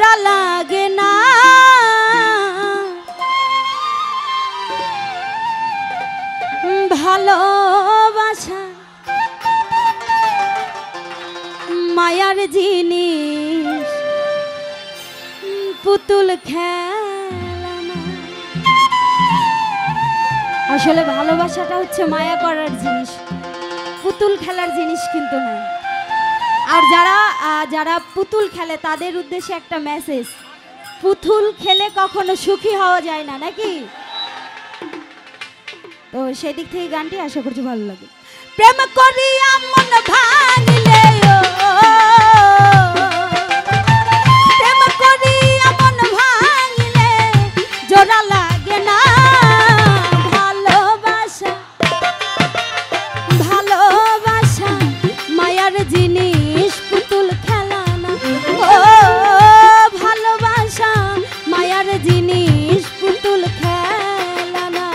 জোড়া লাগে না ভালোবাসা মায়ার জিনিস পুতুল খেলা না। আসলে ভালোবাসাটা হচ্ছে মায়া করার জিনিস, পুতুল খেলার জিনিস কিন্তু না। আর যারা পুতুল খেলে তাদের উদ্দেশ্যে একটা মেসেজ, পুতুল খেলে কখনো সুখী হওয়া যায় না, নাকি? তো সেই দিক থেকে গানটি আশা করছি ভালো লাগে। প্রেম করিয়া মন ভাঙিলে প্রেম করিয়া মন ভাঙিলে জোড়া লাগে না ভালোবাসা ভালোবাসা মায়ার জিনিস পুতুল খেলা না। ও ভালোবাসা মায়ার জিনিস পুতুল খেলা না।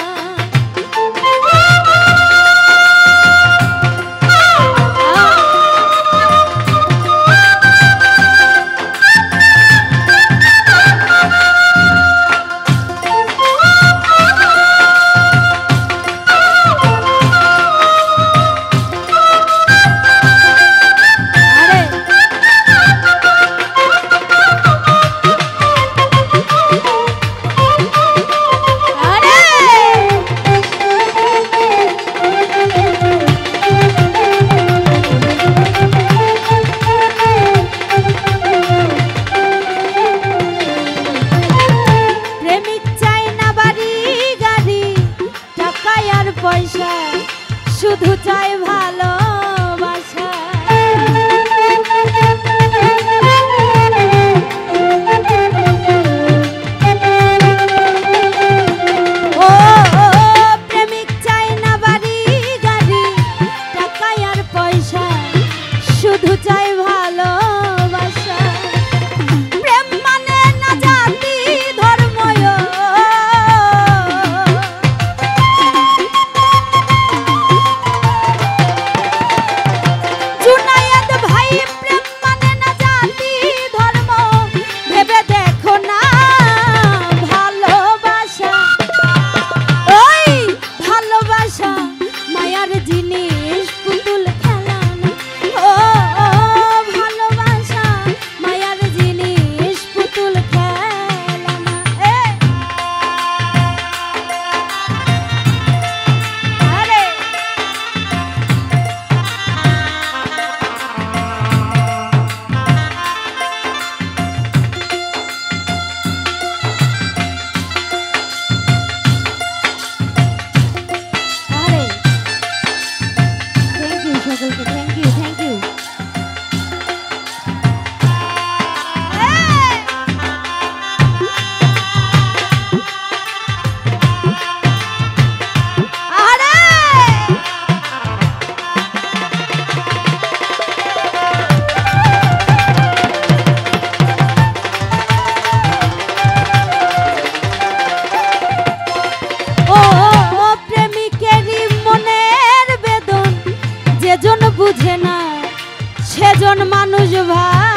পয়সা শুধু চাই ভালোবাসা। ও প্রেমিক চাই না বাড়ি গাড়ি টাকা আর পয়সা শুধু চাই ভালোবাসা। প্রেম মানে না জাতি ধর্ম বুঝে না সেজন মানুষ ভাই।